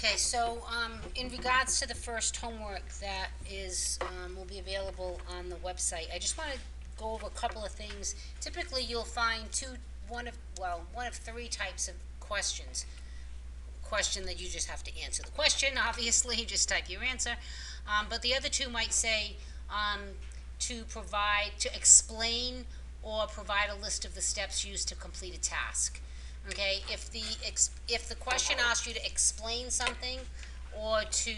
Okay, so in regards to the first homework that is will be available on the website, I just want to go over a couple of things. Typically, you'll find one of three types of questions. Question that you just have to answer the question. Obviously, just type your answer. But the other two might say to explain or provide a list of the steps used to complete a task. Okay, if the question asks you to explain something or to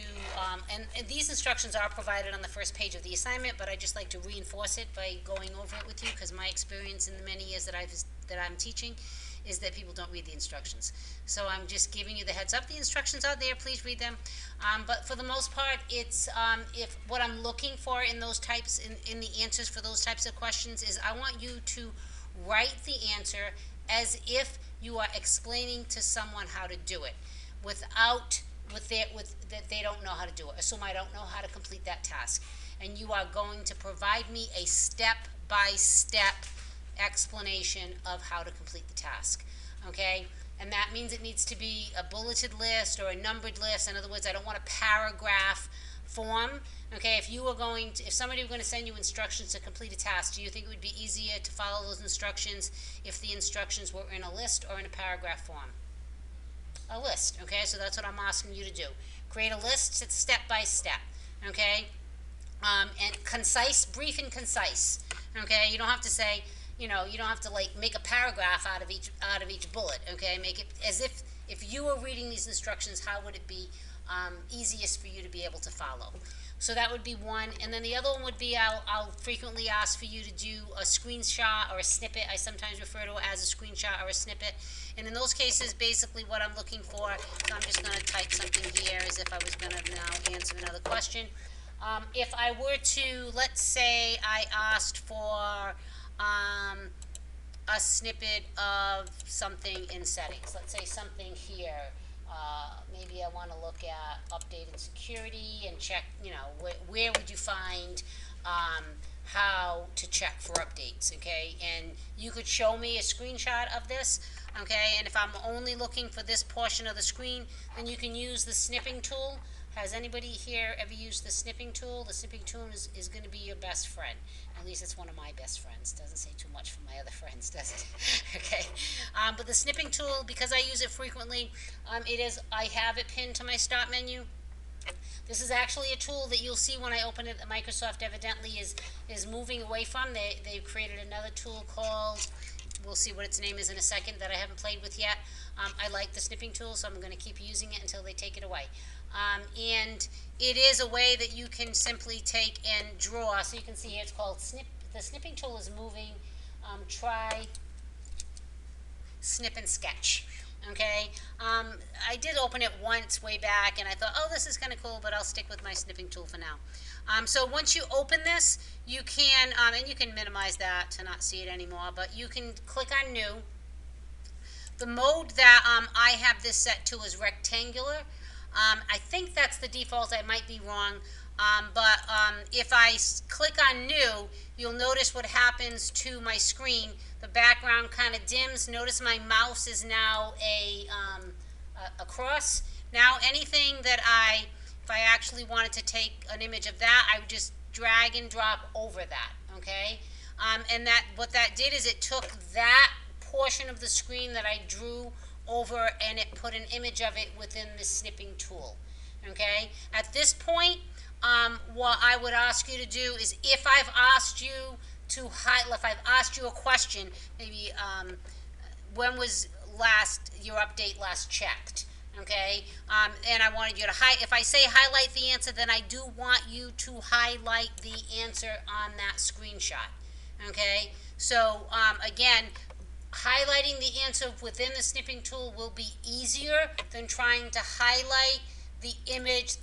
and these instructions are provided on the first page of the assignment, but I just like to reinforce it by going over it with you because my experience in the many years that I'm teaching is that people don't read the instructions. So I'm just giving you the heads up. The instructions are there. Please read them. But for the most part, it's if what I'm looking for in those types in the answers for those types of questions is I want you to write the answer as if you are explaining to someone how to do it, without that they don't know how to do it. Assume I don't know how to complete that task, and you are going to provide me a step-by-step explanation of how to complete the task. Okay, and that means it needs to be a bulleted list or a numbered list. In other words, I don't want a paragraph form. Okay, if somebody were going to send you instructions to complete a task, do you think it would be easier to follow those instructions if the instructions were in a list or in a paragraph form? A list. Okay, so that's what I'm asking you to do. Create a list, step by step. Okay, and concise, brief and concise. Okay, you don't have to say, you don't have to like make a paragraph out of each bullet. Okay, make it as if you were reading these instructions, how would it be easiest for you to be able to follow? So that would be one, and then the other one would be I'll frequently ask for you to do a screenshot or a snippet. I sometimes refer to it as a screenshot or a snippet, and in those cases, basically what I'm looking for, so I'm just going to type something here as if I was going to now answer another question. If I were to, let's say I asked for a snippet of something in settings, let's say something here. Maybe I want to look at updated security and check, where would you find how to check for updates, okay? And you could show me a screenshot of this, okay? And if I'm only looking for this portion of the screen, then you can use the snipping tool. Has anybody here ever used the snipping tool? The snipping tool is going to be your best friend. At least it's one of my best friends. Doesn't say too much for my other friends, does it? Okay. But the snipping tool, because I use it frequently, I have it pinned to my start menu. This is actually a tool that you'll see when I open it that Microsoft evidently is moving away from. They've created another tool called, we'll see what its name is in a second, that I haven't played with yet. I like the snipping tool, so I'm going to keep using it until they take it away. And it is a way that you can simply take and draw. So you can see here it's called snip. The snipping tool is moving. Try snip and sketch. Okay. I did open it once way back, and I thought, oh, this is kind of cool, but I'll stick with my snipping tool for now. So once you open this, you can, and you can minimize that to not see it anymore, but you can click on New. The mode that I have this set to is rectangular. I think that's the default. I might be wrong. But if I click on New, you'll notice what happens to my screen. The background kind of dims. Notice my mouse is now a cross. Now anything that if I actually wanted to take an image of that, I would just drag and drop over that. Okay? And what that did is it took that portion of the screen that I drew over, and it put an image of it within the snipping tool. Okay? At this point, what I would ask you to do is, if I've asked you a question, maybe when was your update last checked? Okay? And I wanted you to if I say highlight the answer, then I do want you to highlight the answer on that screenshot. Okay? So again, highlighting the answer within the snipping tool will be easier than trying to highlight the image,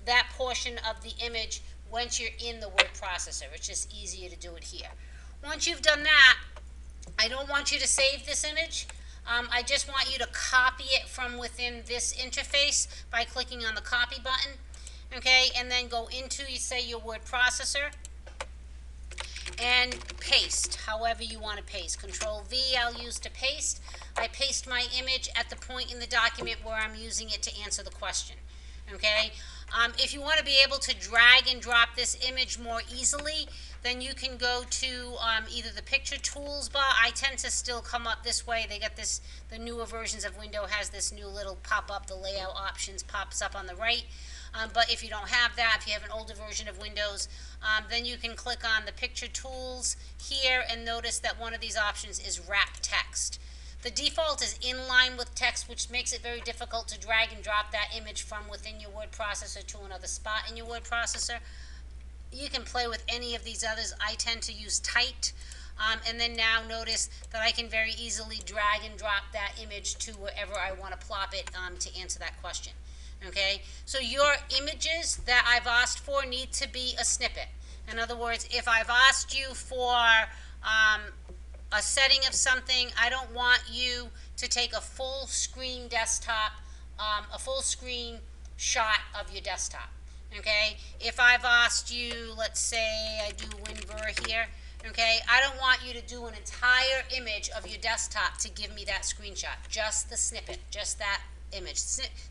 that portion of the image, once you're in the word processor. It's just easier to do it here. Once you've done that, I don't want you to save this image. I just want you to copy it from within this interface by clicking on the copy button. Okay, and then go into, say, your word processor. and paste, however you want to paste. Control V I'll use to paste. I paste my image at the point in the document where I'm using it to answer the question. Okay? If you want to be able to drag and drop this image more easily, then you can go to either the picture tools bar. I tend to still come up this way. They got this, the newer versions of Windows has this new little pop-up, the layout options pops up on the right. But if you don't have that, if you have an older version of Windows, then you can click on the picture tools here and notice that one of these options is wrap text. The default is inline with text, which makes it very difficult to drag and drop that image from within your word processor to another spot in your word processor. You can play with any of these others. I tend to use typed. And then now notice that I can very easily drag and drop that image to wherever I want to plop it to answer that question. Okay, so your images that I've asked for need to be a snippet. In other words, if I've asked you for a setting of something, I don't want you to take a full screen desktop, a full screen shot of your desktop. Okay, if I've asked you, let's say I do WinVer here, okay, I don't want you to do an entire image of your desktop to give me that screenshot, just the snippet, just that image.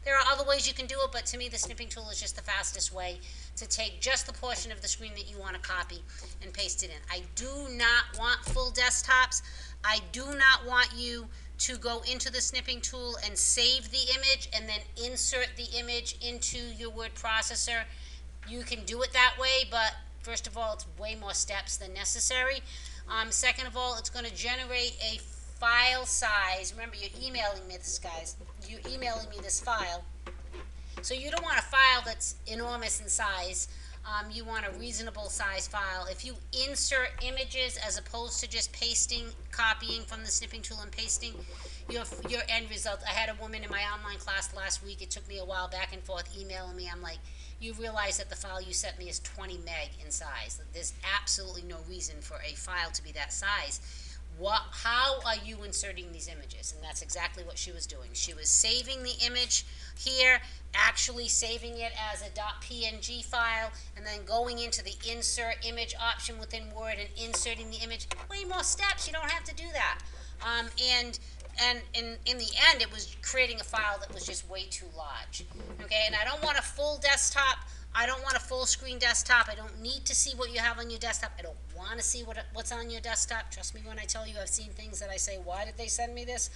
There are other ways you can do it, but to me the snipping tool is just the fastest way to take just the portion of the screen that you want to copy and paste it in. I do not want full desktops. I do not want you to go into the snipping tool and save the image and then insert the image into your word processor. You can do it that way, but first of all, it's way more steps than necessary. Second of all, it's going to generate a file size. Remember, you're emailing me this, guys. You're emailing me this file. So you don't want a file that's enormous in size. You want a reasonable size file. If you insert images as opposed to just pasting, copying from the snipping tool and pasting, your end result. I had a woman in my online class last week. It took me a while back and forth emailing me. I'm like, you realize that the file you sent me is 20 meg in size. There's absolutely no reason for a file to be that size. How are you inserting these images? And that's exactly what she was doing. She was saving the image here, actually saving it as a .png file, and then going into the insert image option within Word and inserting the image. Way more steps. You don't have to do that. And in the end, it was creating a file that was just way too large. Okay, and I don't want a full desktop. I don't want a full screen desktop. I don't need to see what you have on your desktop. I don't want to see what's on your desktop. Trust me when I tell you I've seen things that I say, why did they send me this?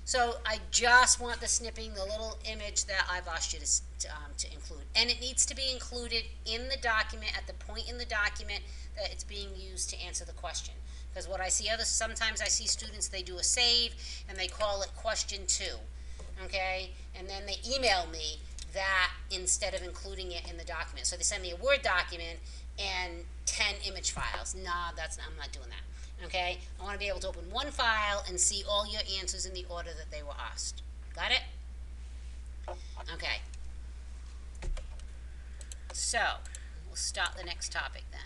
So I just want the snipping, the little image that I've asked you to include. And it needs to be included in the document at the point in the document that it's being used to answer the question. Because what I see sometimes I see students, they do a save and they call it question 2. Okay? And then they email me that instead of including it in the document. So they send me a Word document and 10 image files. Nah, I'm not doing that. Okay? I want to be able to open one file and see all your answers in the order that they were asked. Got it? Okay. So, we'll start the next topic then.